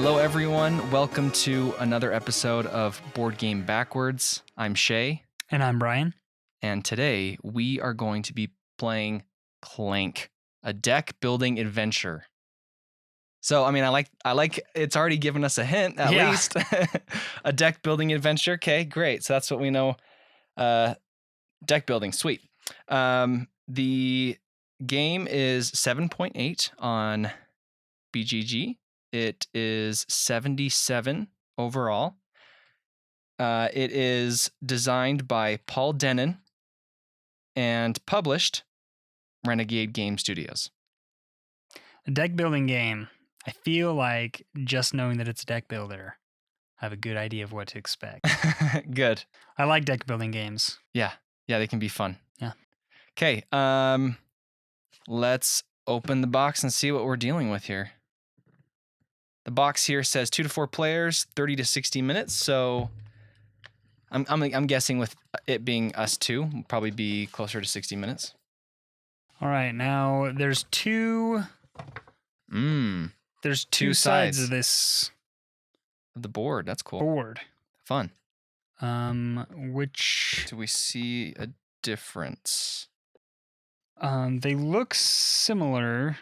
Hello, everyone. Welcome to another episode of Board Game Backwards. I'm Shay. And I'm Brian. And today we are going to be playing Clank, a deck building adventure. So, I mean, I like it's already given us a hint, at least. A deck building adventure. Okay, great. So that's what we know. Deck building, sweet. The game is 7.8 on BGG. It is 77 overall. It is designed by Paul Denon and published Renegade Game Studios. A deck building game. I feel like just knowing that it's a deck builder, I have a good idea of what to expect. Good. I like deck building games. Yeah, they can be fun. Yeah. Okay, let's open the box and see what we're dealing with here. The box here says 2 to 4 players, 30 to 60 minutes. So I'm guessing with it being us two, we'll probably be closer to 60 minutes. All right, now there's two. There's two sides of this of the board. That's cool. Board. Fun. Which do we see a difference? They look similar.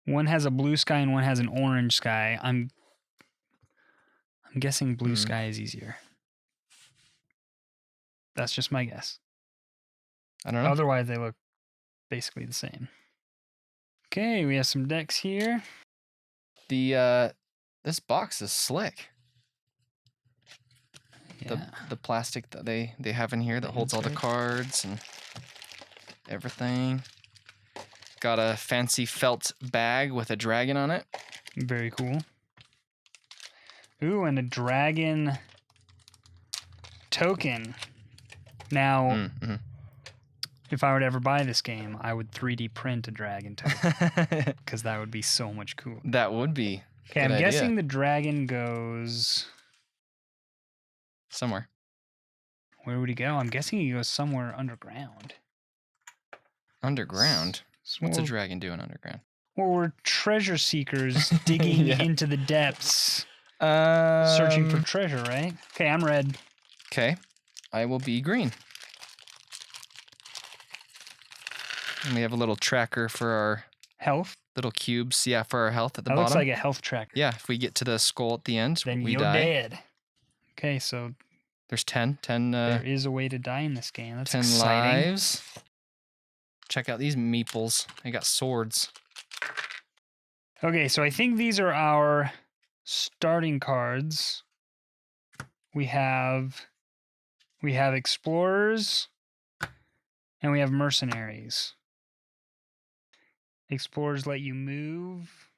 One has a blue sky and one has an orange sky. I'm guessing blue sky is easier. That's just my guess. I don't know. Otherwise, they look basically the same. Okay, we have some decks here. This box is slick. Yeah. The plastic that they have in here that holds all the cards and everything. Got a fancy felt bag with a dragon on it. Very cool. Ooh, and a dragon token. Now, if I were to ever buy this game, I would 3D print a dragon token because that would be so much cooler. That would be. Okay, I'm guessing the dragon goes somewhere. Where would he go? I'm guessing he goes somewhere underground. Underground? What's a dragon doing underground? Well, we're treasure seekers digging into the depths, searching for treasure, right? Okay, I'm red. Okay, I will be green. And we have a little tracker for our health. Little cubes, for our health at the bottom. That looks like a health tracker. Yeah, if we get to the skull at the end, then we you're die. Dead. Okay, so there's 10. There is a way to die in this game. That's 10 exciting. lives. Check out these meeples. They got swords. Okay, so I think these are our starting cards. We have explorers and we have mercenaries. Explorers let you move.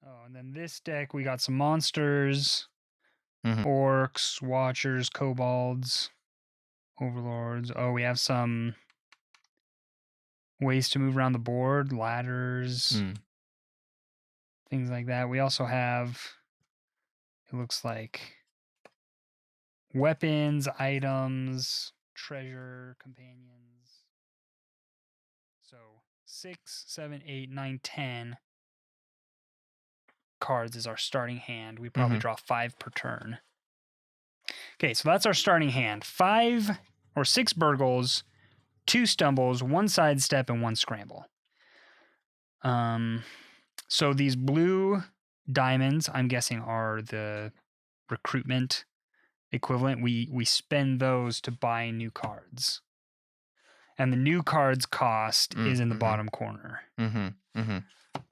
Oh, and then this deck we got some monsters, orcs, watchers, kobolds, overlords. Oh, we have some ways to move around the board, ladders, things like that. We also have, it looks like, weapons, items, treasure, companions. So 6, 7, 8, 9, 10 cards is our starting hand. We probably draw 5 per turn. Okay, so that's our starting hand. 5 or 6 burgles, 2 stumbles, 1 sidestep, and 1 scramble. So these blue diamonds, I'm guessing, are the recruitment equivalent. We spend those to buy new cards. And the new cards cost is in the bottom corner.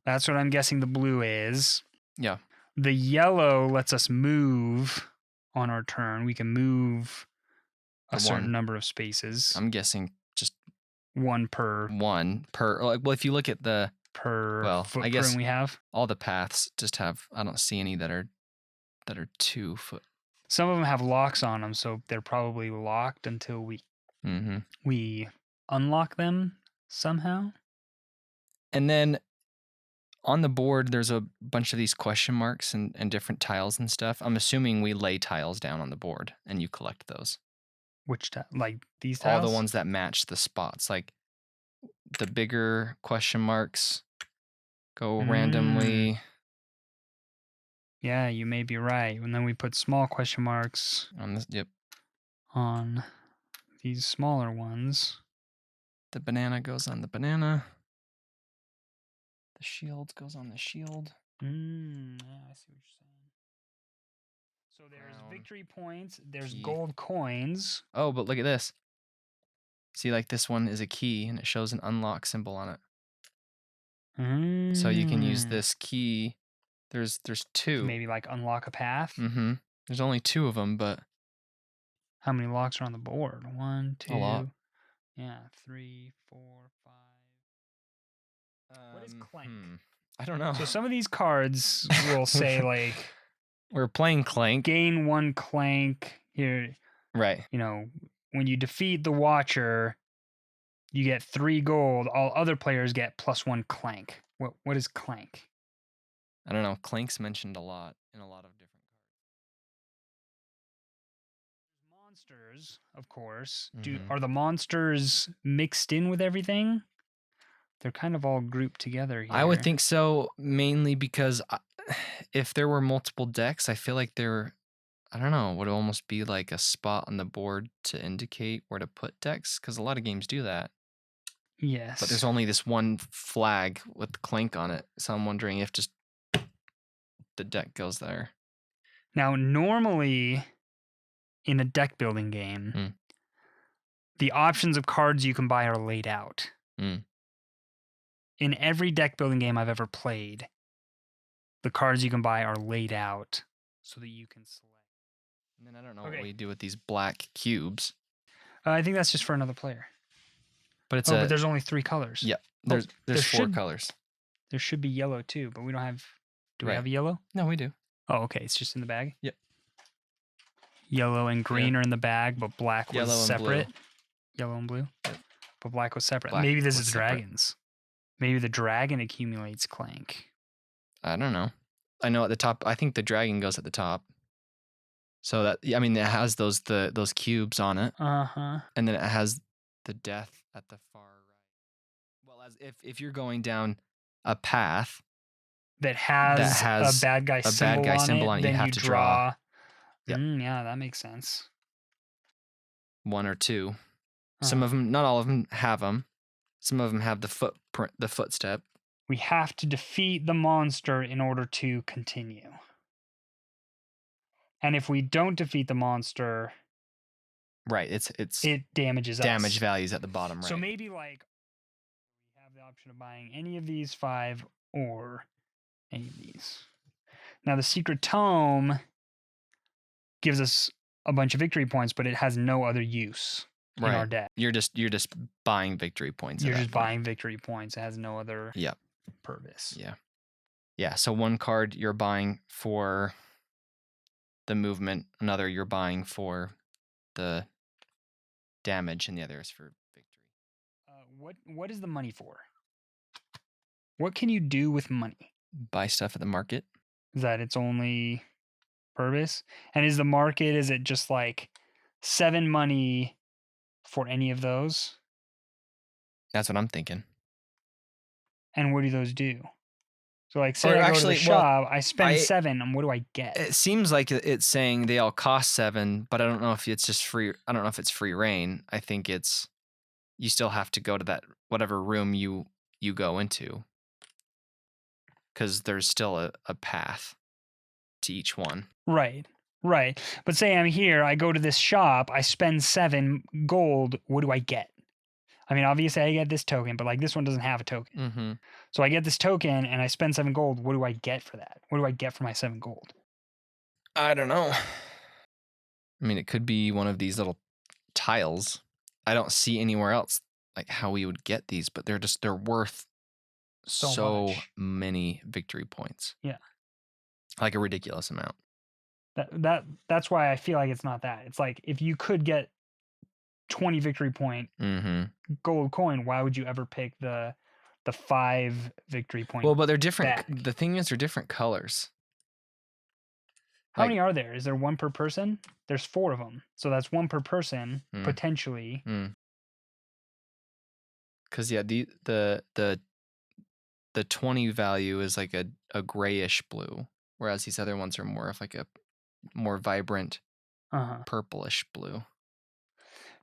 That's what I'm guessing the blue is. Yeah. The yellow lets us move on our turn. We can move a certain number of spaces. I'm guessing just one per. Well, if you look at the footprint I guess we have, all the paths just have. I don't see any that are 2 foot. Some of them have locks on them, so they're probably locked until we unlock them somehow. And then on the board, there's a bunch of these question marks and different tiles and stuff. I'm assuming we lay tiles down on the board and you collect those. Which like these tiles? All the ones that match the spots. Like the bigger question marks go randomly. Yeah, you may be right. And then we put small question marks On this. Yep. on these smaller ones. The banana goes on the banana. The shield goes on the shield. Yeah, I see what you're saying. So there's Crown, victory points. There's key. gold coins. Oh, but look at this. See, like this one is a key, and it shows an unlock symbol on it. So you can use this key. There's to 2. maybe like unlock a path. Mm-hmm. There's only 2 of them, but How many locks are on the board? 1, 2. a lot. Yeah, 3, 4, 5. What is Clank? I don't know. So some of these cards will say like We're playing Clank. gain 1 Clank here. Right. You know, when you defeat the Watcher, you get 3 gold. All other players get +1 Clank. What is Clank? I don't know. Clank's mentioned a lot in a lot of different cards. Monsters, of course. Mhm. Are the monsters mixed in with everything? They're kind of all grouped together here. I would think so, mainly because if there were multiple decks, I feel like I don't know, would almost be like a spot on the board to indicate where to put decks, because a lot of games do that. Yes. But there's only this one flag with Clank on it, so I'm wondering if just the deck goes there. Now, normally in a deck building game, the options of cards you can buy are laid out. In every deck building game I've ever played, the cards you can buy are laid out so that you can select. And then I don't know what we do with these black cubes. I think that's just for another player. But it's but there's only 3 colors. Yep. There's 4 colors. There should be yellow too, but we don't have. Do Right. we have yellow? No, we do. Oh, okay. It's just in the bag. Yep. Yellow and green are in the bag, but black was Yellow and separate. blue. Yellow and blue. Yep. But black was separate. Black Maybe this was is separate. dragons. Maybe the dragon accumulates Clank. I don't know. I know at the top. I think the dragon goes at the top. So that it has those cubes on it. Uh-huh. And then it has the death at the far right. Well, as if you're going down a path that has a bad guy symbol on it, you have to draw. Yep. Yeah, that makes sense. 1 or 2. Some of them, not all of them, have them. Some of them have the footprint, the footstep. We have to defeat the monster in order to continue. And if we don't defeat the monster, right, it damages us. Damage values at the bottom, right? So maybe like we have the option of buying any of these 5 or any of these. Now the secret tome gives us a bunch of victory points, but it has no other use in our deck. You're just buying victory points. You're just buying victory points. It has no other purpose. Yeah. Yeah. So 1 card you're buying for the movement, another you're buying for the damage, and the other is for victory. What is the money for? What can you do with money? Buy stuff at the market. Is that its only purpose? And is the market, is it just like 7 money for any of those? That's what I'm thinking. And what do those do? So like say I go to the shop, I spend 7, and what do I get? It seems like it's saying they all cost 7, but I don't know if it's just free. I don't know if it's free reign. I think it's you still have to go to that whatever room you go into, because there's still a path to each one. Right. But say I'm here, I go to this shop, I spend 7 gold. What do I get? I mean, obviously I get this token, but like this one doesn't have a token. Mm-hmm. So I get this token and I spend 7 gold. What do I get for that? What do I get for my 7 gold? I don't know. I mean, it could be one of these little tiles. I don't see anywhere else like how we would get these, but they're worth so many victory points. Yeah. Like a ridiculous amount. That's why I feel like it's not that. It's like if you could get 20 victory point gold coin, why would you ever pick the 5 victory point? Well, but they're different. Back? The thing is, they're different colors. How many are there? Is there 1 per person? There's 4 of them. So that's 1 per person, potentially. Because the the 20 value is like a grayish blue, whereas these other ones are more of like a more vibrant purplish blue.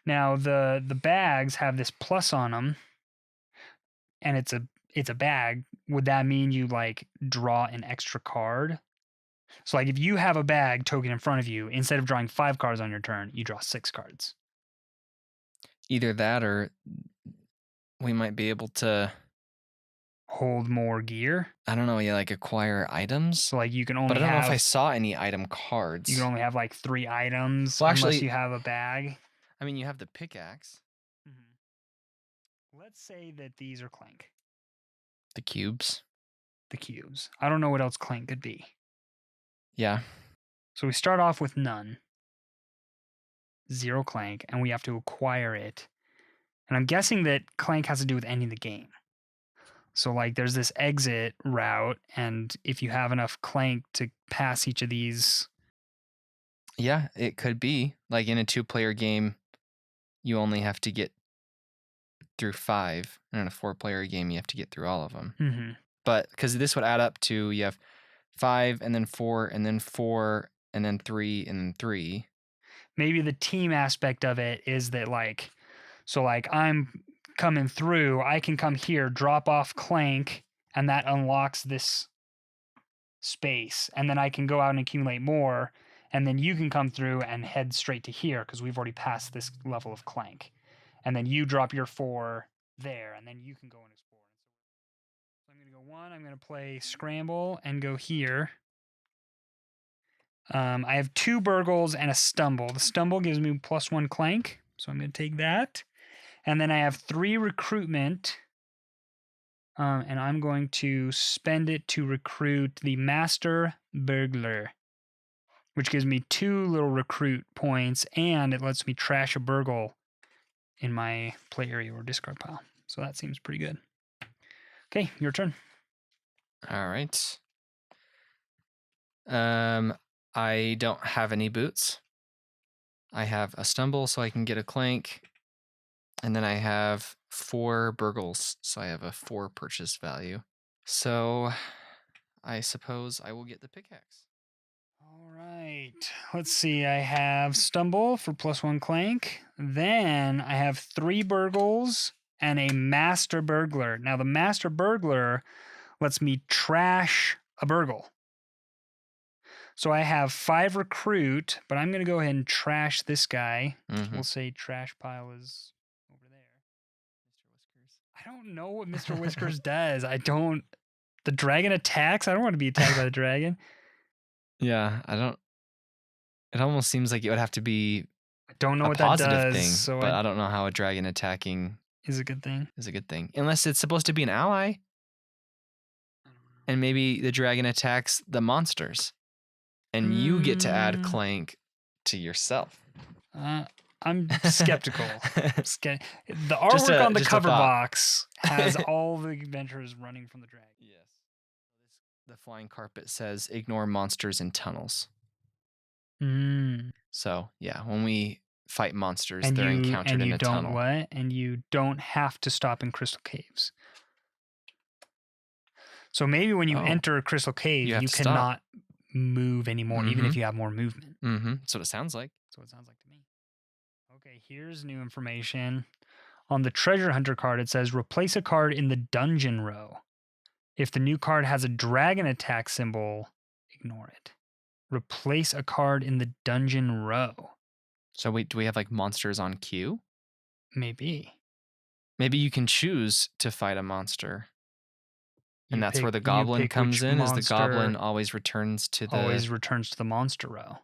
Now the bags have this plus on them, and it's a bag. Would that mean you like draw an extra card? So like if you have a bag token in front of you, instead of drawing 5 cards on your turn, you draw 6 cards. Either that, or we might be able to hold more gear. I don't know, like acquire items. So like you can only but I don't know if I saw any item cards. You can only have like 3 items unless you have a bag. I mean, you have the pickaxe. Let's say that these are Clank. The cubes. The cubes. I don't know what else Clank could be. Yeah. So we start off with none. 0 Clank, and we have to acquire it. And I'm guessing that Clank has to do with ending the game. So like there's this exit route, and if you have enough Clank to pass each of these. Yeah, it could be. Like in a 2-player game, you only have to get through 5. And in a 4-player game, you have to get through all of them. Mm-hmm. But because this would add up to, you have 5 and then 4 and then 4 and then 3 and then 3. Maybe the team aspect of it is that like, so like I'm coming through, I can come here, drop off Clank, and that unlocks this space. And then I can go out and accumulate more, and then you can come through and head straight to here because we've already passed this level of Clank. And then you drop your 4 there, and then you can go and explore. So I'm going to go 1, I'm going to play Scramble and go here. I have 2 Burgles and a Stumble. The Stumble gives me +1 Clank, so I'm going to take that. And then I have 3 Recruitment, and I'm going to spend it to recruit the Master Burglar, which gives me 2 little recruit points, and it lets me trash a Burgle in my play area or discard pile. So that seems pretty good. Okay, your turn. All right. I don't have any boots. I have a Stumble, so I can get a Clank. And then I have 4 Burgles, so I have a 4 purchase value. So I suppose I will get the pickaxe. All right. Let's see. I have Stumble for +1 Clank. Then I have 3 Burgles and a Master Burglar. Now the Master Burglar lets me trash a Burgle. So I have 5 Recruit, but I'm going to go ahead and trash this guy. Mm-hmm. We'll say trash pile is over there. Mr. Whiskers. I don't know what Mr. Whiskers does. The dragon attacks? I don't want to be attacked by the dragon. Yeah, I don't. It almost seems like it would have to be I don't know a what that positive does, thing, so but I don't know how a dragon attacking is a good thing. Is a good thing, unless it's supposed to be an ally, and maybe the dragon attacks the monsters, and you get to add Clank to yourself. I'm skeptical. The artwork on the cover box has all the adventurers running from the dragon. Yes. The flying carpet says ignore monsters in tunnels. So yeah, when we fight monsters, they're encountered in a tunnel. And you don't have to stop in crystal caves. So maybe when you enter a crystal cave, you cannot move anymore, even if you have more movement. That's what it sounds like. That's what it sounds like to me. Okay, here's new information. On the treasure hunter card, it says replace a card in the dungeon row. If the new card has a dragon attack symbol, ignore it. Replace a card in the dungeon row. So wait, do we have like monsters on queue? Maybe. Maybe you can choose to fight a monster. And that's where the goblin comes in, is the goblin always returns to the monster row.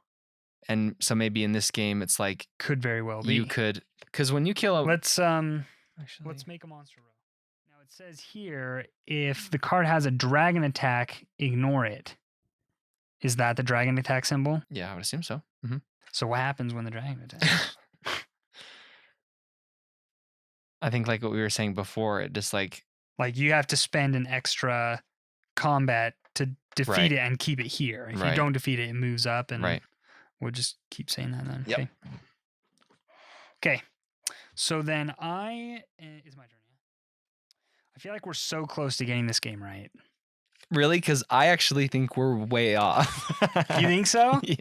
And so maybe in this game it's like could very well be. You could, because when you kill a let's make a monster row. Now it says here, if the card has a dragon attack, ignore it. Is that the dragon attack symbol? Yeah, I would assume so. So what happens when the dragon attacks? I think like what we were saying before, it just like you have to spend an extra combat to defeat it and keep it here. If you don't defeat it, it moves up, and we'll just keep saying that then. Yep. Okay. So then it's my turn. I I feel like we're so close to getting this game right. Really? Because I actually think we're way off. You think so? Yeah.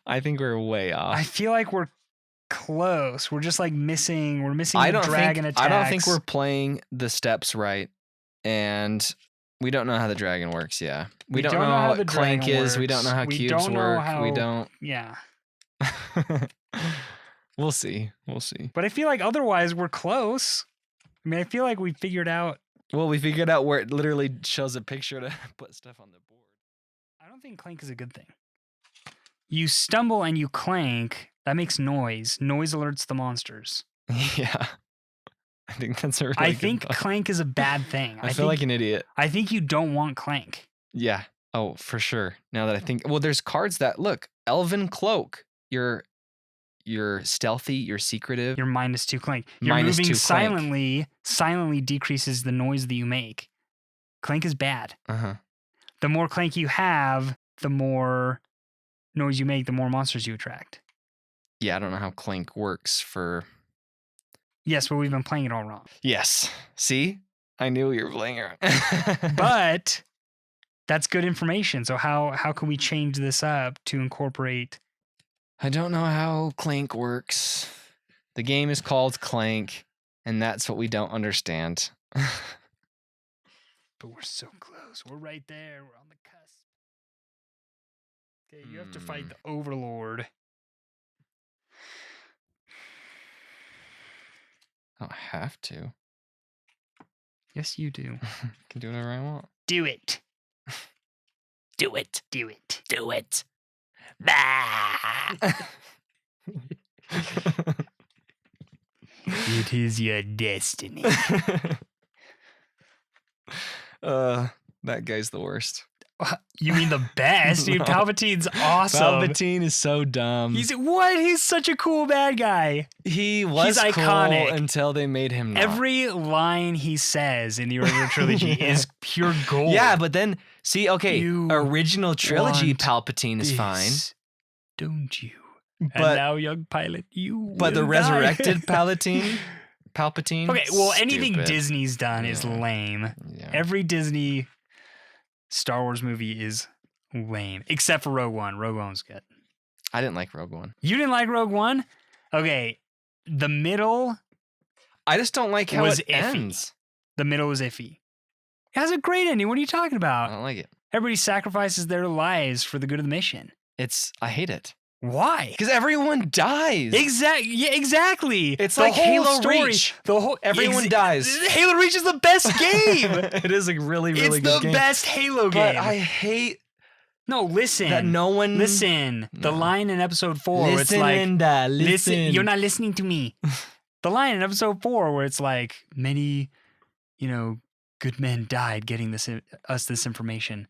I think we're way off. I feel like we're close. We're just like missing. We're missing I the don't dragon think attacks. I don't think we're playing the steps right, and we don't know how the dragon works. Yeah, we don't know how the what Clank dragon is. We don't know works. how We cubes don't know work. how- We don't. Yeah. We'll see. We'll see. But I feel like otherwise we're close. I mean, I feel like we figured out. Well, we figured out where it literally shows a picture to put stuff on the board. I don't think clank is a good thing. You stumble and you clank. That makes noise. Noise alerts the monsters. Yeah. I think that's a really I good think thought. clank is a bad thing. I feel like an idiot. I think you don't want clank. Yeah. Oh, for sure. Now that I think, well, there's cards that look, Elven Cloak. You're stealthy. You're secretive. You're -2 clank. You're -2 moving clank. silently. Silently decreases the noise that you make. Clank is bad. The more clank you have, the more noise you make, the more monsters you attract. Yeah, I don't know how Clank works for. Yes, but we've been playing it all wrong. Yes. See, I knew you were playing it. But that's good information. So how can we change this up to incorporate? I don't know how Clank works. The game is called Clank, and that's what we don't understand. But we're so close. We're right there. We're on the cusp. Okay, you have to fight the Overlord. I don't have to. Yes, you do. I can do whatever I want. Do it. Do it. Do it. Do it. Bah! It is your destiny. That guy's the worst. You mean the best? Dude, No. Palpatine's awesome. Palpatine is so dumb. He's what? He's such a cool bad guy. He was He's cool iconic. until they made him not. Every line he says in the original trilogy is pure gold. Yeah, but then see, okay, You original trilogy want Palpatine is fine, This, don't you? And but now, young pilot, you. but the will resurrected die. Palpatine. Okay, well, anything stupid. Disney's done is Yeah. lame. Yeah. Every Disney Star Wars movie is lame, except for Rogue One. Rogue One was good. I didn't like Rogue One. You didn't like Rogue One? Okay, the middle I just don't like how was it iffy. ends. The middle was iffy. It has a great ending. What are you talking I about? don't like it. Everybody sacrifices their lives for the good of the mission. I hate it Why? because everyone dies. Exactly. Yeah, exactly. It's The like whole Halo story, Reach. The whole Everyone dies. Halo Reach is the best game. It is a really, really It's good the game. best Halo But game. I hate No, listen. that no one. Listen. The No. line in episode 4 where it's Listen, like, Linda. Listen. you're not listening to me. The line in episode 4 where it's like, many, good men died getting us this information.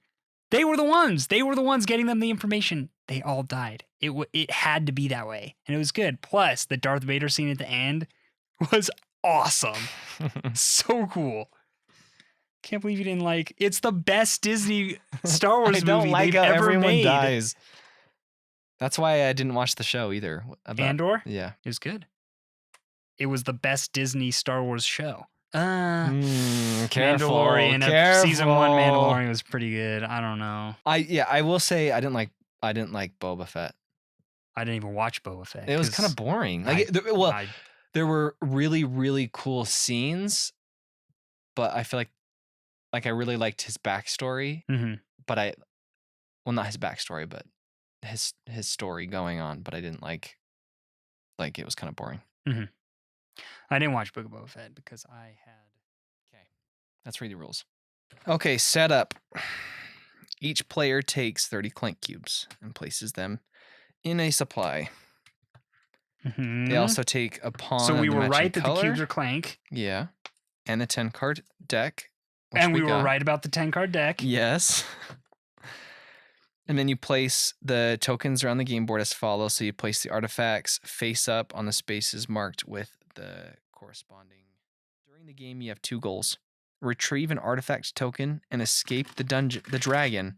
They were the ones. They were the ones getting them the information. They all died. It had to be that way, and it was good. Plus, the Darth Vader scene at the end was awesome. So cool. Can't believe you didn't like. It's the best Disney Star Wars I don't movie like they've how ever everyone made. dies. That's why I didn't watch the show either. Andor? Yeah. It was good. It was the best Disney Star Wars show. Careful. Mandalorian. Careful. Season 1 Mandalorian was pretty good. I don't know. I will say I didn't like Boba Fett. I didn't even watch Boba Fett. It was kind of boring. There were really, really cool scenes, but I feel like I really liked his backstory. But not his backstory, but his story going on. But I didn't like it was kind of boring. I didn't watch Book of Boba Fett because I had. Okay, let's read the rules. Okay, setup. Each player takes 30 Clank cubes and places them in a supply. They also take a pawn. So we of the were matching right that color. the cubes are Clank. Yeah, and a 10-card deck. which And we were got. right about the 10-card deck. Yes. And then you place the tokens around the game board as follows. So you place the artifacts face up on the spaces marked with the corresponding. During the game, you have 2 goals. Retrieve an artifact token and escape the dragon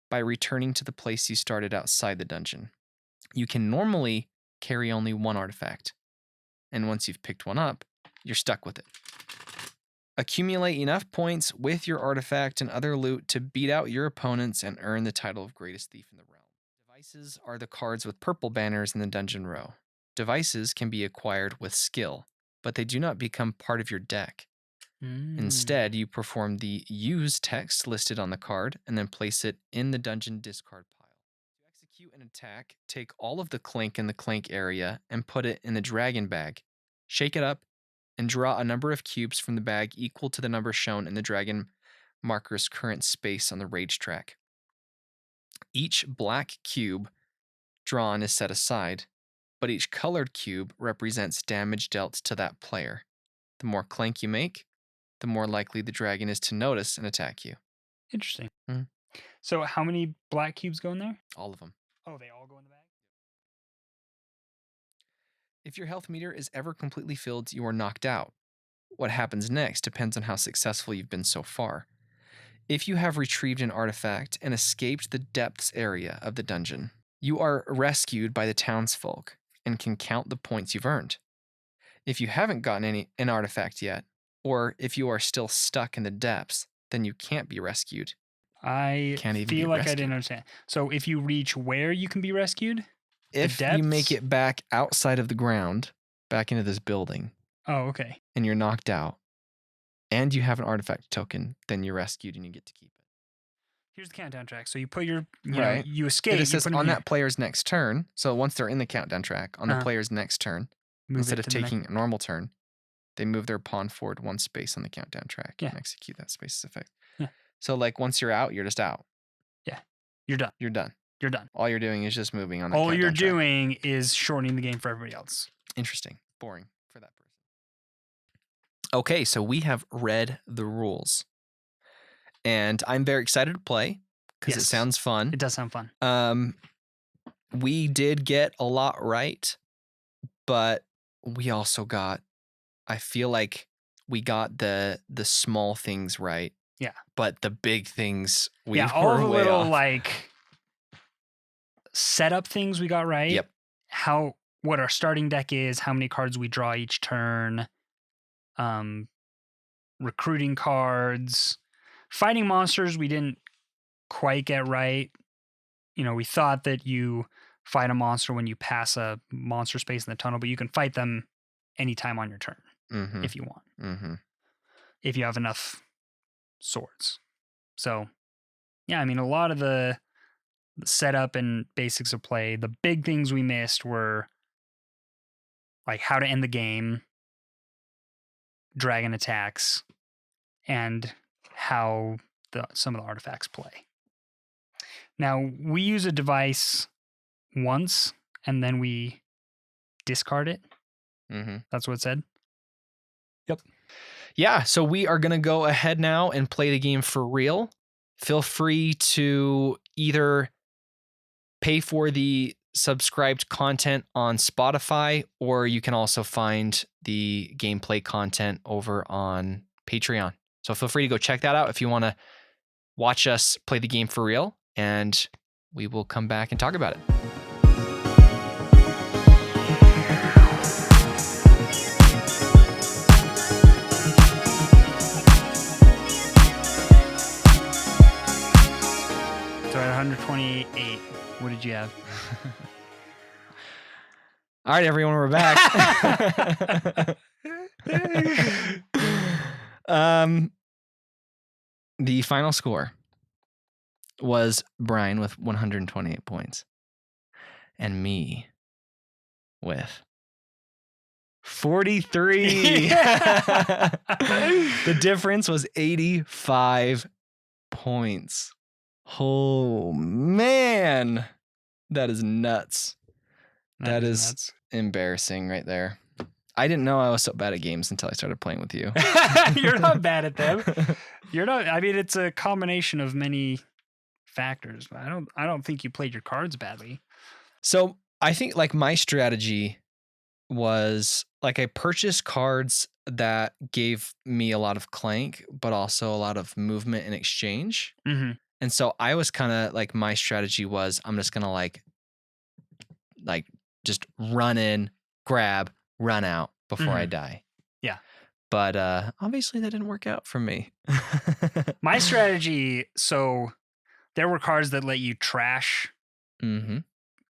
by returning to the place you started outside the dungeon. You can normally carry only 1 artifact. And once you've picked one up, you're stuck with it. Accumulate enough points with your artifact and other loot to beat out your opponents and earn the title of greatest thief in the realm. Devices are the cards with purple banners in the dungeon row. Devices can be acquired with skill, but they do not become part of your deck. Instead, you perform the use text listed on the card and then place it in the dungeon discard pile. To execute an attack, take all of the Clank in the Clank area and put it in the dragon bag. Shake it up and draw a number of cubes from the bag equal to the number shown in the dragon marker's current space on the rage track. Each black cube drawn is set aside, but each colored cube represents damage dealt to that player. The more Clank you make, the more likely the dragon is to notice and attack you. Interesting. Mhm. So how many black cubes go in there? All of them. Oh, they all go in the bag? If your health meter is ever completely filled, you are knocked out. What happens next depends on how successful you've been so far. If you have retrieved an artifact and escaped the depths area of the dungeon, you are rescued by the townsfolk and can count the points you've earned. If you haven't gotten an artifact yet, or if you are still stuck in the depths, then you can't be rescued. I Can't even feel be like I rescued. didn't understand. So if you reach where you can be rescued? If you make depths? it back outside of the ground, back into this building, Oh, okay. and you're knocked out, and you have an artifact token, then you're rescued and you get to keep it. Here's the countdown track. So you put your, Right. you escape. It you says put 'em on here. that player's next turn, so once they're in the countdown track, on the Uh-huh. player's next turn, Move instead it of to the next- taking a normal turn, they move their pawn forward one space on the countdown track Yeah. and execute that space's effect. Yeah. So like once you're out, you're just out. You're done. You're done. You're done. All you're doing is just moving on that All you're countdown track. doing is shortening the game for everybody else. Interesting. Boring for that person. Okay, so we have read the rules. And I'm very excited to play because it Yes. sounds fun. It does sound fun. We did get a lot right, but we also got, I feel like we got the small things right. Yeah. But the big things we all were the way little off. like setup things we got right. Yep. What our starting deck is, how many cards we draw each turn, recruiting cards, fighting monsters we didn't quite get right. We thought that you fight a monster when you pass a monster space in the tunnel, but you can fight them anytime on your turn Mm-hmm. if you want, Mm-hmm. if you have enough swords. So, yeah, I mean, a lot of the setup and basics of play, the big things we missed were like how to end the game, dragon attacks, and how some of the artifacts play. Now, we use a device once and then we discard it. Mm-hmm. That's what it said. Yeah, so we are going to go ahead now and play the game for real. Feel free to either pay for the subscribed content on Spotify, or you can also find the gameplay content over on Patreon. So feel free to go check that out if you want to watch us play the game for real, and we will come back and talk about it. So at 128, what did you have? All right, everyone, we're back. The final score was Brian with 128 points and me with 43. The difference was 85 points. Oh, man. That is nuts. That is nuts. embarrassing right there. I didn't know I was so bad at games until I started playing with you. You're not bad at them. You're not. I mean, it's a combination of many factors. But I don't think you played your cards badly. So I think like my strategy was like I purchased cards that gave me a lot of Clank, but also a lot of movement and exchange. Mm-hmm. And so I was kind of like, my strategy was I'm just going to like just run in, grab, run out before I die. Yeah. But obviously that didn't work out for me. My strategy, so there were cards that let you trash Mm-hmm.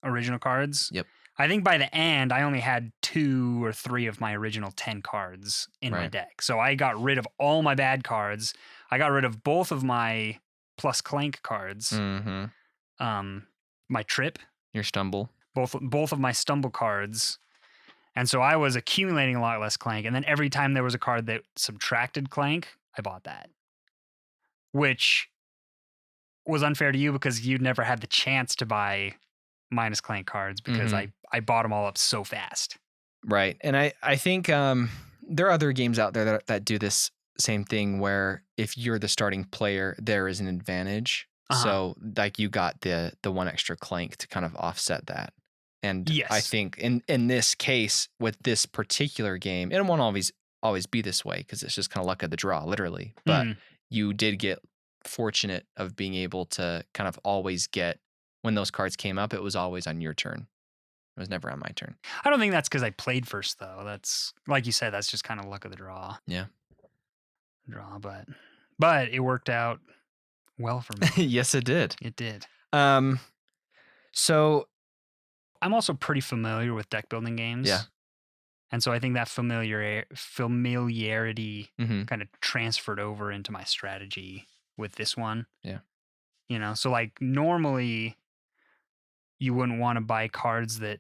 original cards. Yep. I think by the end, I only had 2 or 3 of my original 10 cards in my Right. deck. So I got rid of all my bad cards. I got rid of both of my plus Clank cards. Mm-hmm. My Trip, Your stumble. both of my Stumble cards. And so I was accumulating a lot less Clank. And then every time there was a card that subtracted Clank, I bought that. Which was unfair to you because you'd never had the chance to buy minus Clank cards because Mhm. I bought them all up so fast. Right. And I think there are other games out there that do this same thing where if you're the starting player, there is an advantage. Uh-huh. So like you got the one extra Clank to kind of offset that. And Yes. I think in this case with this particular game, it won't always be this way because it's just kind of luck of the draw, literally. But Mhm. you did get fortunate of being able to kind of always get when those cards came up, it was always on your turn. It was never on my turn. I don't think that's because I played first, though. That's like you said. That's just kind of luck of the draw. Yeah. But it worked out well for me. Yes, it did. It did. So I'm also pretty familiar with deck building games. Yeah. And so I think that familiarity mhm. kind of transferred over into my strategy with this one. Yeah. You know, so like normally you wouldn't want to buy cards that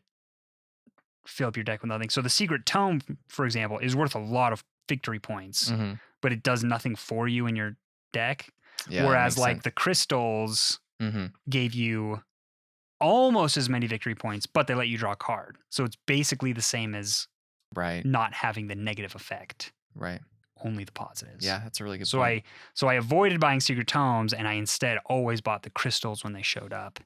fill up your deck with nothing. So the Secret Tome, for example, is worth a lot of victory points, Mhm. but it does nothing for you in your deck. Yeah, that Whereas makes like sense. the crystals Mhm. gave you almost as many victory points, but they let you draw a card. So it's basically the same as Right. not having the negative effect, Right. only the positives. Yeah, that's a really good So point. I avoided buying Secret Tomes and I instead always bought the crystals when they showed up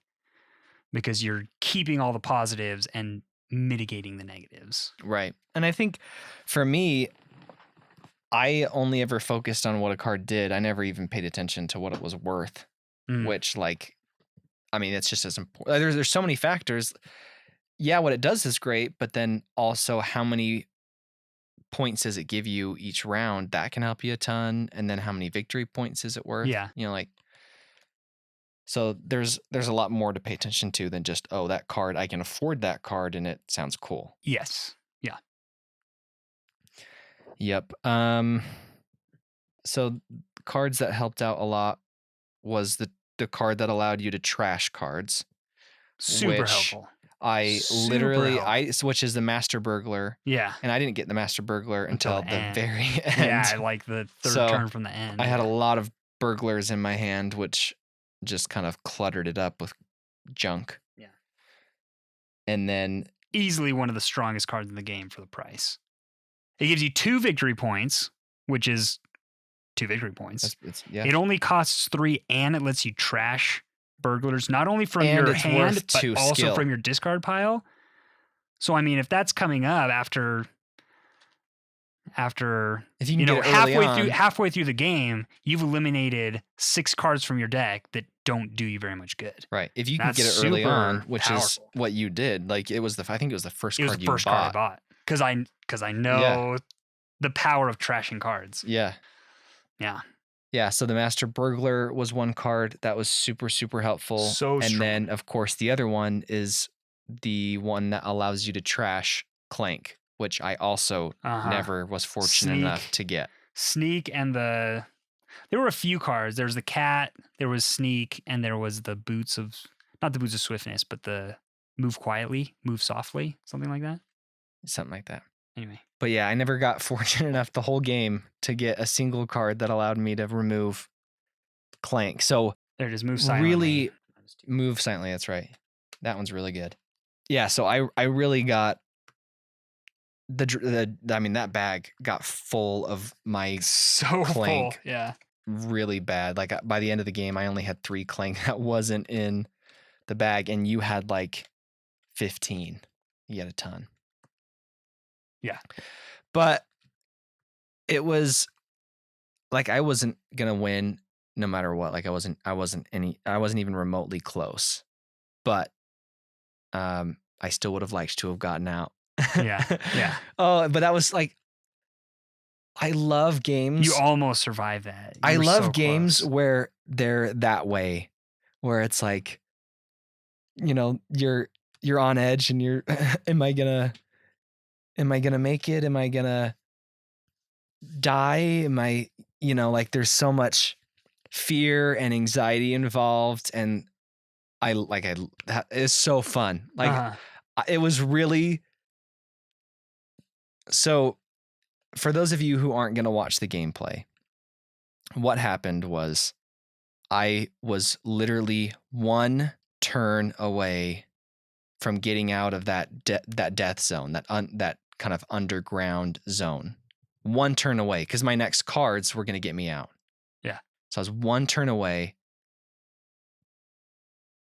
because you're keeping all the positives and mitigating the negatives. Right. And I think for me, I only ever focused on what a card did. I never even paid attention to what it was worth, Mm. which like, I mean, it's just as important. There's so many factors. Yeah, what it does is great, but then also how many points does it give you each round? That can help you a ton. And then how many victory points is it worth? Yeah. You know, like, so there's a lot more to pay attention to than just, oh, that card, I can afford that card and it sounds cool. Yes. Yeah. Yep. So cards that helped out a lot was the card that allowed you to trash cards. Super Which helpful. I Super literally helpful. which is the Master Burglar, Yeah. and I didn't get the Master Burglar until the end. very end. Yeah, like the third So, turn from the end. I had a Yeah. lot of burglars in my hand, which just kind of cluttered it up with junk. Yeah. And then Easily one of the strongest cards in the game for the price. It gives you 2 victory points, which is 2 victory points. yeah. It only costs 3 and it lets you trash burglars, not only from And your it's hand, worth but 2 also skill. from your discard pile. So, I mean, if that's coming up after If you can get it early halfway through the game, you've eliminated 6 cards from your deck that don't do you very much good. Right. If you can That's get it early on, super which powerful. is what you did, like I think it was the first It was card the you first bought. card I bought because I know the power of trashing cards. Yeah. Yeah. Yeah, so the Master Burglar was one card that was super, super helpful. So and strong. then, of course, the other one is the one that allows you to trash Clank, which I also never was fortunate enough to get. Sneak and there were a few cards. There was the cat, there was Sneak, and there was the not the Boots of Swiftness, but the Move Quietly, Move Softly, something like that. Something like that. Anyway. But yeah, I never got fortunate enough the whole game to get a single card that allowed me to remove Clank. So there it is, Move Silently. Really Move Silently, that's right. That one's really good. Yeah, so I really got that bag got full of my so Clank. Full, yeah. Really bad. Like by the end of the game, I only had 3 Clank that wasn't in the bag, and you had like 15. You had a ton. Yeah. But it was like I wasn't gonna win no matter what. Like I wasn't even remotely close. But I still would have liked to have gotten out. Yeah. Yeah. Oh, but that was like I love games. You almost survived that. You I were love so games close. where they're that way, where it's like, you're on edge and you're, am I gonna make it? Am I gonna die? Am I, like there's so much fear and anxiety involved, and it's so fun. Like Uh-huh. it was really. So for those of you who aren't going to watch the gameplay, what happened was I was literally one turn away from getting out of that death zone, that kind of underground zone. One turn away, because my next cards were going to get me out. Yeah. So I was one turn away.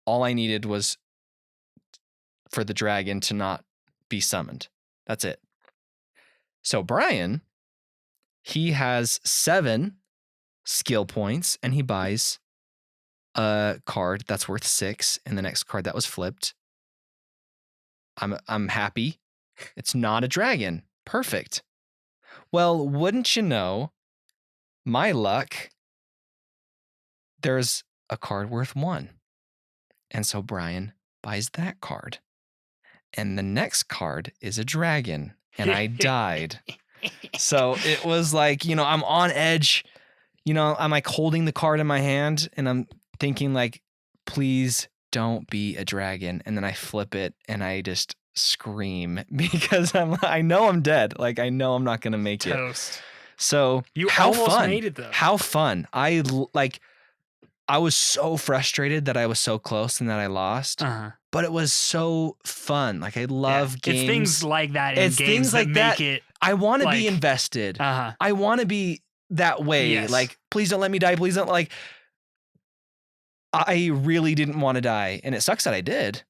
All I needed was for the dragon to not be summoned. That's it. So Brian, he has 7 skill points, and he buys a card that's worth 6, and the next card that was flipped. I'm happy. It's not a dragon. Perfect. Well, wouldn't you know, my luck, there's a card worth 1. And so Brian buys that card. And the next card is a dragon, and I died. So it was like, I'm on edge. I'm like holding the card in my hand, and I'm thinking like, please don't be a dragon. And then I flip it and I just scream because I know I'm dead. Like I know I'm not going to make Toast. it. So You how almost fun. made it though. How fun. I was so frustrated that I was so close and that I lost. Uh-huh. But it was so fun. Like I love games. It's things like that in It's games things like that make that. it. I want to like- be invested. Uh-huh. I want to be that way. Yes. Like, please don't let me die. Please don't I really didn't want to die. And it sucks that I did.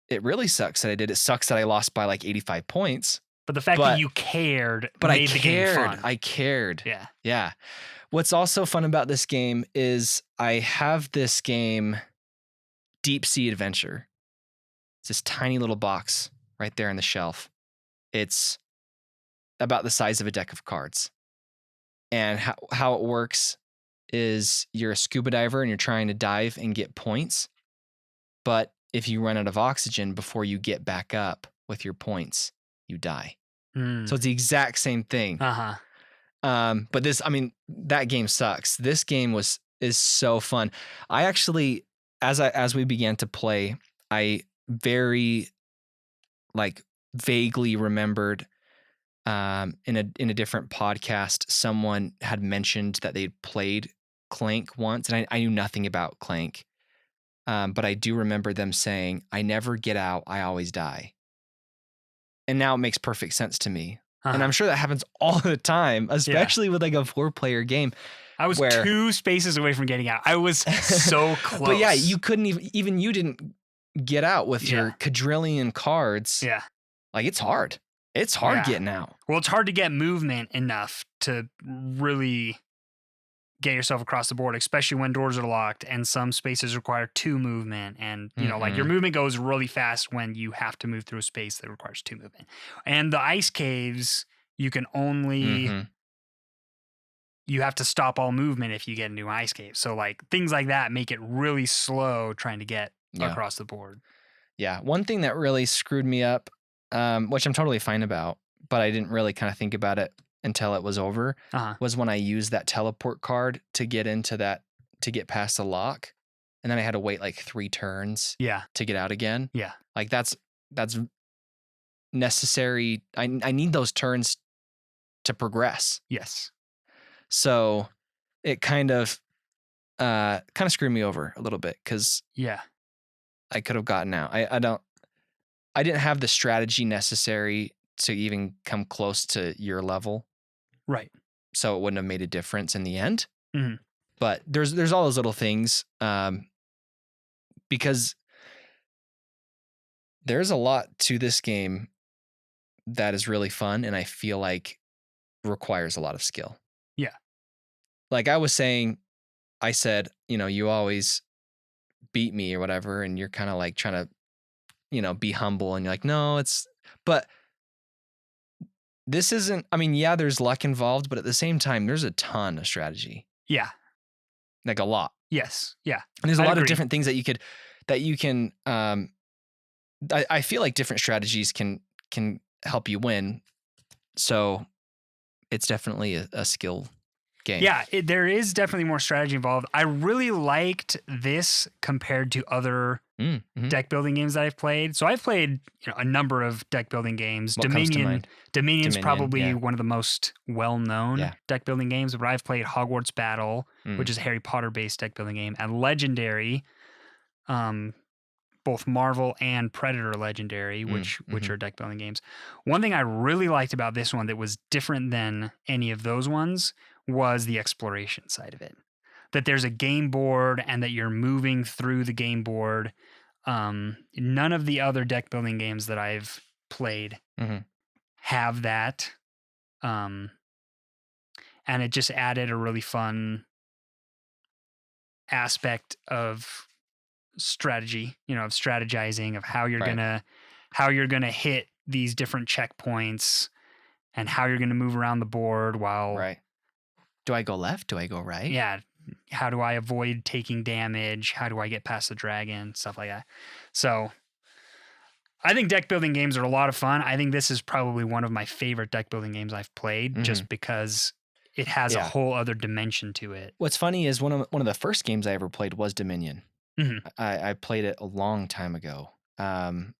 It really sucks that I did. It sucks that I lost by like 85 points. But the fact that you cared made the game fun. I cared. Yeah. Yeah. What's also fun about this game is I have this game, Deep Sea Adventure. It's this tiny little box right there on the shelf. It's about the size of a deck of cards. And how it works is you're a scuba diver and you're trying to dive and get points. But if you run out of oxygen before you get back up with your points, you die. Mm. So it's the exact same thing. Uh-huh. But that game sucks. This game is so fun. I actually, as we began to play, I very vaguely remembered in a different podcast, someone had mentioned that they'd played Clank once, and I knew nothing about Clank. But I do remember them saying, I never get out, I always die. And now it makes perfect sense to me. Uh-huh. And I'm sure that happens all the time, especially with like a 4-player game. I was 2 spaces away from getting out. I was so close. But yeah, you couldn't even you didn't get out with your quadrillion cards. Yeah. Like it's hard. It's hard getting out. Well, it's hard to get movement enough to really get yourself across the board, especially when doors are locked and some spaces require 2 movement. And, like your movement goes really fast when you have to move through a space that requires 2 movement. And the ice caves, you can only, you have to stop all movement if you get into an ice cave. So like things like that make it really slow trying to get across the board. Yeah. One thing that really screwed me up, which I'm totally fine about, but I didn't really kind of think about it until it was over, was when I used that teleport card to get past the lock. And then I had to wait like 3 turns to get out again. Yeah. Like that's necessary. I need those turns to progress. Yes. So it kind of screwed me over a little bit because I could have gotten out. I didn't have the strategy necessary to even come close to your level. Right. So it wouldn't have made a difference in the end. Mm-hmm. But there's all those little things because there's a lot to this game that is really fun and I feel like requires a lot of skill. Yeah. Like I said, you always beat me or whatever, and you're kind of like trying to, be humble and you're like, no, but this isn't, I mean, yeah, there's luck involved, but at the same time, there's a ton of strategy, Yeah. like a lot. Yes. Yeah. And there's a I lot agree. of different things that you can, I feel like different strategies can help you win. So it's definitely a skill game. Yeah, there is definitely more strategy involved. I really liked this compared to other Mm-hmm. deck building games that I've played. So I've played a number of deck building games. What comes to mind? Dominion's Dominion, probably yeah. one of the most well-known Yeah. deck building games, but I've played Hogwarts Battle, which is a Harry Potter based deck building game, and Legendary, both Marvel and Predator Legendary, which are deck building games. One thing I really liked about this one that was different than any of those ones was the exploration side of it. That there's a game board and that you're moving through the game board. None of the other deck building games that I've played have that. And it just added a really fun aspect of strategy, of strategizing, of how you're gonna hit these different checkpoints and how you're gonna move around the board while Right. Do I go left? Do I go right? Yeah. How do I avoid taking damage? How do I get past the dragon? Stuff like that. So I think deck building games are a lot of fun. I think this is probably one of my favorite deck building games I've played just because it has a whole other dimension to it. What's funny is one of the first games I ever played was Dominion. I played it a long time ago. A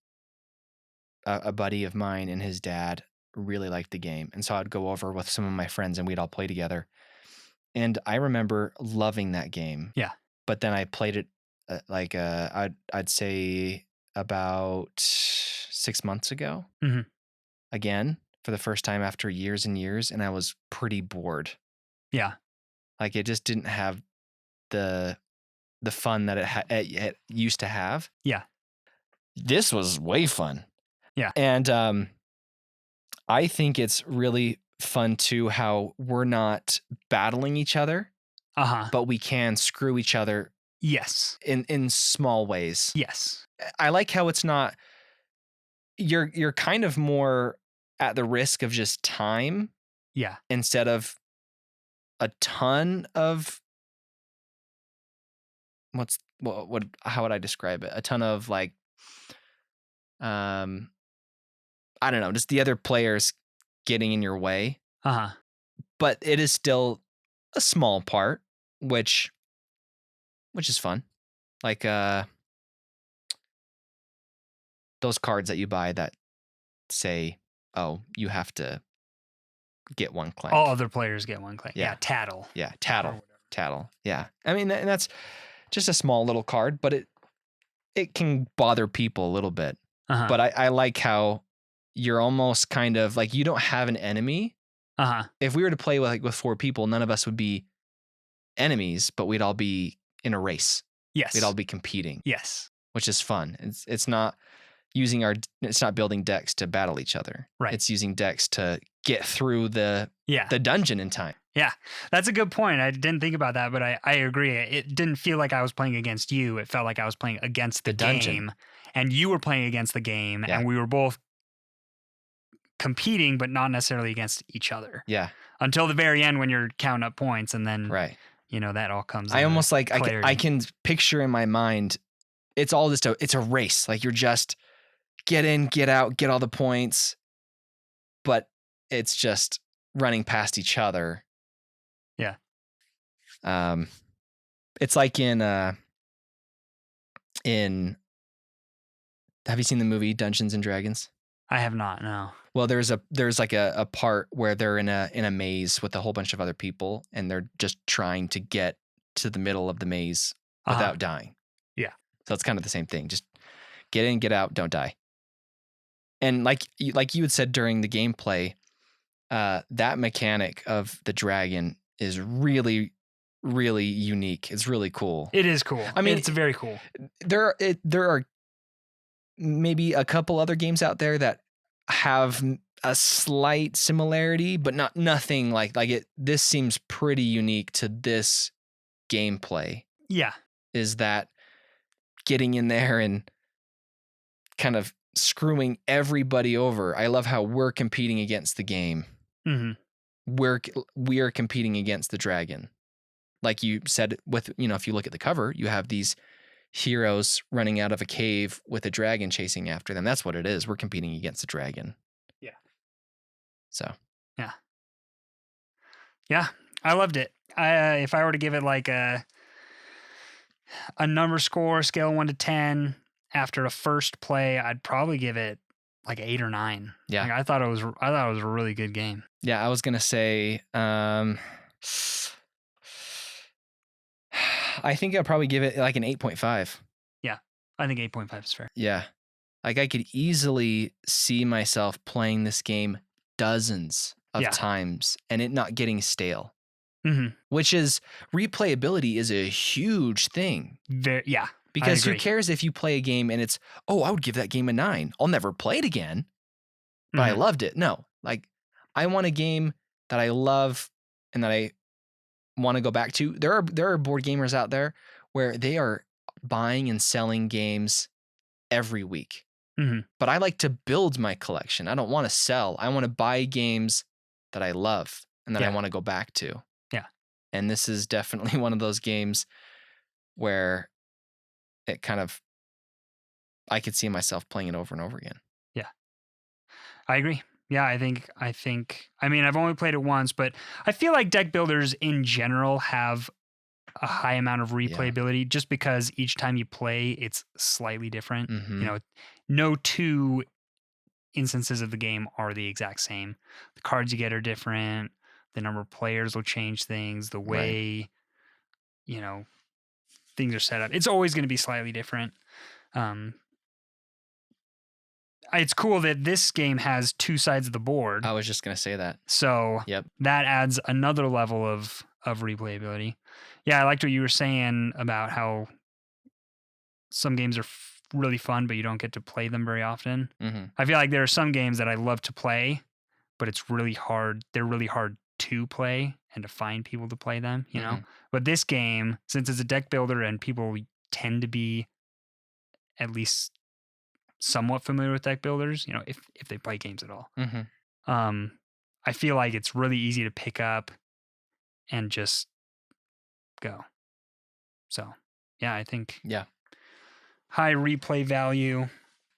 buddy of mine and his dad really liked the game. And so I'd go over with some of my friends and we'd all play together. And I remember loving that game. Yeah. But then I played it I'd say about 6 months ago again for the first time after years and years. And I was pretty bored. Yeah. Like it just didn't have the fun that it used to have. Yeah. This was way fun. Yeah. And I think it's really fun too how we're not battling each other, but we can screw each other. Yes. In small ways. Yes. I like how it's not, you're kind of more at the risk of just time. Yeah. Instead of a ton of how would I describe it? A ton of like, I don't know, just the other players getting in your way. But it is still a small part, which is fun. Like those cards that you buy that say, "Oh, you have to get one Clank." All other players get one Clank. Yeah, tattle. Yeah, tattle. Yeah. I mean, and that's just a small little card, but it can bother people a little bit. But I like how you're almost kind of like you don't have an enemy. If we were to play with 4 people, none of us would be enemies, but we'd all be in a race. Yes. We'd all be competing. Yes. Which is fun. It's not it's not building decks to battle each other. Right. It's using decks to get through the dungeon in time. Yeah. That's a good point. I didn't think about that, but I agree. It didn't feel like I was playing against you. It felt like I was playing against the dungeon. Game. And you were playing against the game, and we were both competing, but not necessarily against each other. Yeah. Until the very end when you're counting up points, and then that all comes. I almost like I can picture in my mind, it's all just it's a race. Like you're just get in, get out, get all the points, but it's just running past each other. Yeah. It's like in have you seen the movie Dungeons and Dragons? I have not, no. Well, there's like a part where they're in a maze with a whole bunch of other people, and they're just trying to get to the middle of the maze without dying. Yeah. So it's kind of the same thing. Just get in, get out, don't die. And like you had said during the gameplay, that mechanic of the dragon is really, really unique. It's really cool. It is cool. I mean, it's very cool. There are maybe a couple other games out there that have a slight similarity, but nothing like it. This seems pretty unique to this gameplay. Yeah. Is that getting in there and kind of screwing everybody over. I love how we're competing against the game. Mm-hmm. We are competing against the dragon. Like you said, with, if you look at the cover, you have these heroes running out of a cave with a dragon chasing after them. That's what it is. We're competing against the dragon. Yeah. So. Yeah, I loved it. If I were to give it like a number score, scale 1 to 10, after a first play, I'd probably give it like 8 or 9. Yeah. Like, I thought it was a really good game. Yeah, I was gonna say, I think I'd probably give it like an 8.5. Yeah, I think 8.5 is fair. Yeah, like I could easily see myself playing this game dozens of times and it not getting stale. Mm-hmm. Which is, replayability is a huge thing. Because who cares if you play a game and it's, I would give that game a 9. I'll never play it again, but I loved it. No, like I want a game that I love and that I want to go back to. There are board gamers out there where they are buying and selling games every week. Mm-hmm. But I like to build my collection. I don't want to sell. I want to buy games that I love and that I want to go back to. Yeah. And this is definitely one of those games where it kind of, I could see myself playing it over and over again. Yeah. I agree. Yeah, I think, I mean, I've only played it once, but I feel like deck builders in general have a high amount of replayability just because each time you play, it's slightly different. Mm-hmm. No two instances of the game are the exact same. The cards you get are different. The number of players will change things. The way, things are set up. It's always going to be slightly different. It's cool that this game has 2 sides of the board. I was just going to say that. So that adds another level of replayability. Yeah, I liked what you were saying about how some games are really fun, but you don't get to play them very often. Mm-hmm. I feel like there are some games that I love to play, but it's really hard. They're really hard to play and to find people to play them, you know? But this game, since it's a deck builder and people tend to be at least somewhat familiar with deck builders, if they play games at all. Mm-hmm. I feel like it's really easy to pick up and just go. So, yeah, I think high replay value.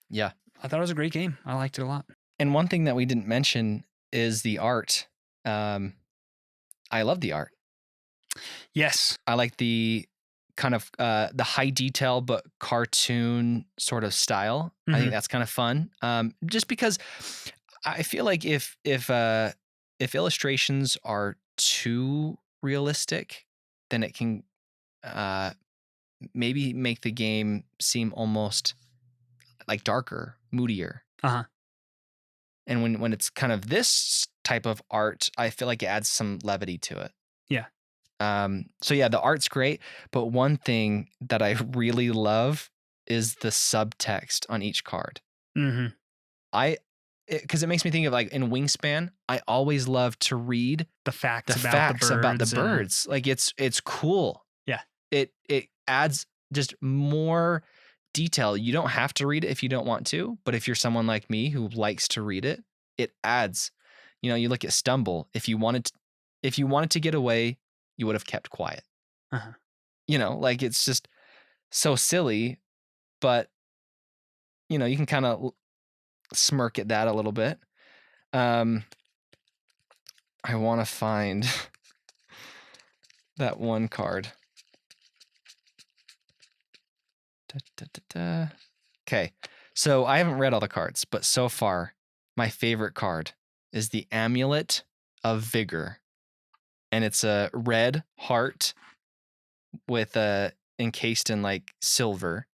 Yeah. I thought it was a great game. I liked it a lot. And one thing that we didn't mention is the art. I love the art. Yes. I like the kind of the high detail but cartoon sort of style. Mm-hmm. I think that's kind of fun. Just because I feel like if illustrations are too realistic, then it can maybe make the game seem almost like darker, moodier. Uh-huh. And when it's kind of this type of art, I feel like it adds some levity to it. Yeah. So yeah, the art's great, but one thing that I really love is the subtext on each card. Mm-hmm. Because it makes me think of, like, in Wingspan, I always love to read the facts about the birds. Like it's cool. Yeah. It adds just more detail. You don't have to read it if you don't want to, but if you're someone like me who likes to read it, it adds. You look at Stumble. If you wanted to get away, you would have kept quiet. Uh-huh. Like, it's just so silly, but you can kind of smirk at that a little bit. I want to find that one card. Okay, so I haven't read all the cards, but so far, my favorite card is the Amulet of Vigor. And it's a red heart with encased in like silver.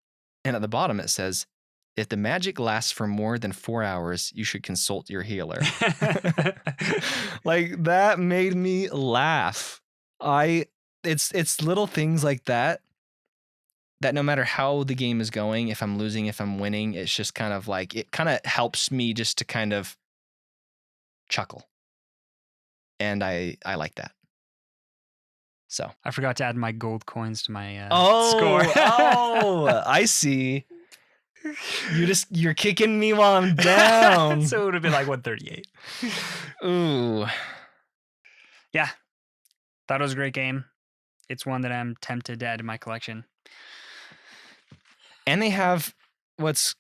And at the bottom it says, if the magic lasts for more than 4 hours, you should consult your healer. Like, that made me laugh. It's little things like that no matter how the game is going, if I'm losing, if I'm winning, it's just kind of like, it kind of helps me just to kind of chuckle. And I like that. So I forgot to add my gold coins to my score. score. Oh, I see. You're kicking me while I'm down. So it would have been like 138. Ooh. Yeah. Thought it was a great game. It's one that I'm tempted to add to my collection. And they have what's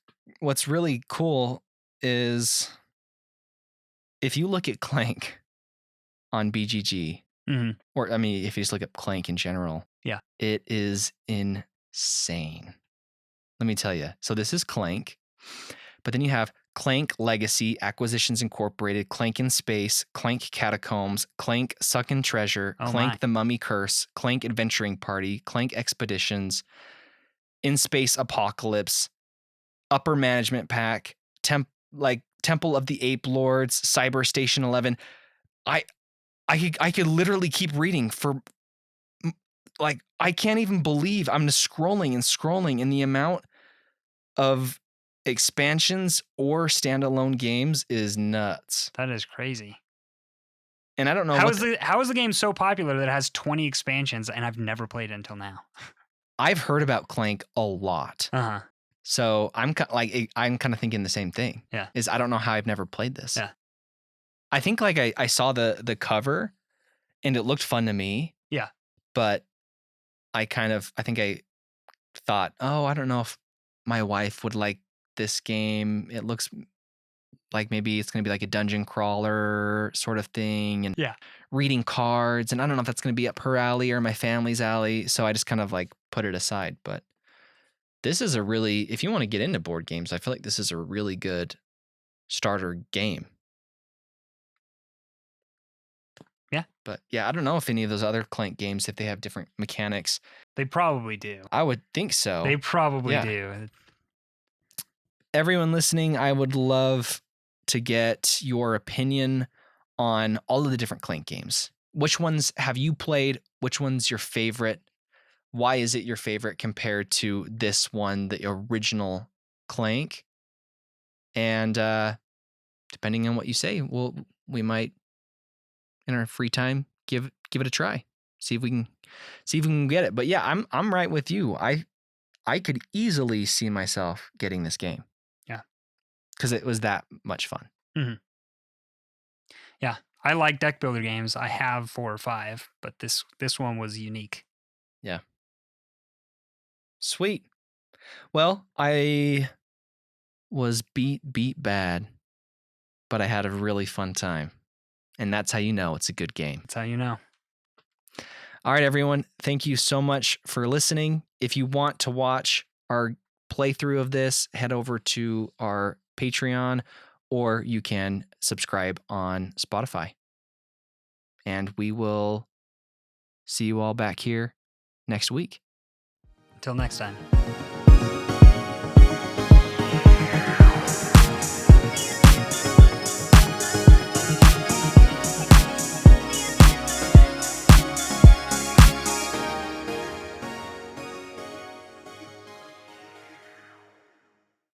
really cool is if you look at Clank on BGG, Mhm. or I mean, if you just look at Clank in general, Yeah. it is insane. Let me tell you. So this is Clank, but then you have Clank Legacy, Acquisitions Incorporated, Clank in Space, Clank Catacombs, Clank Suckin' Treasure, Oh Clank my. the Mummy Curse, Clank Adventuring Party, Clank Expeditions, In Space Apocalypse, Upper Management Pack, Temple of the Ape Lords, Cyber Station 11. I could literally keep reading for like I can't even believe I'm just scrolling and scrolling, and the amount of expansions or standalone games is nuts. That is crazy. And I don't know How is the game so popular that it has 20 expansions and I've never played it until now? I've heard about Clank a lot. Uh-huh. So I'm kind of thinking the same thing. Yeah. Is I don't know how I've never played this. Yeah. I think like I saw the cover and it looked fun to me. Yeah. But I think I thought, oh, I don't know if my wife would like this game. It looks like maybe it's going to be like a dungeon crawler sort of thing and Yeah. reading cards. And I don't know if that's going to be up her alley or my family's alley. So I just kind of like put it aside. But this is if you want to get into board games, I feel like this is a really good starter game. Yeah. But yeah, I don't know if any of those other Clank games, if they have different mechanics. They probably do. I would think so. They probably Yeah. do. Everyone listening, I would love to get your opinion on all of the different Clank games. Which ones have you played? Which one's your favorite? Why is it your favorite compared to this one, the original Clank? And depending on what you say, we might in our free time give it a try. See if we can get it. But yeah, I'm right with you. I could easily see myself getting this game. Yeah. Because it was that much fun. Mm-hmm. Yeah. I like deck builder games. I have 4 or 5, but this one was unique. Yeah. Sweet. Well, I was beat bad, but I had a really fun time. And that's how you know it's a good game. That's how you know. All right, everyone. Thank you so much for listening. If you want to watch our playthrough of this, head over to our Patreon, or you can subscribe on Spotify. And we will see you all back here next week. Until next time.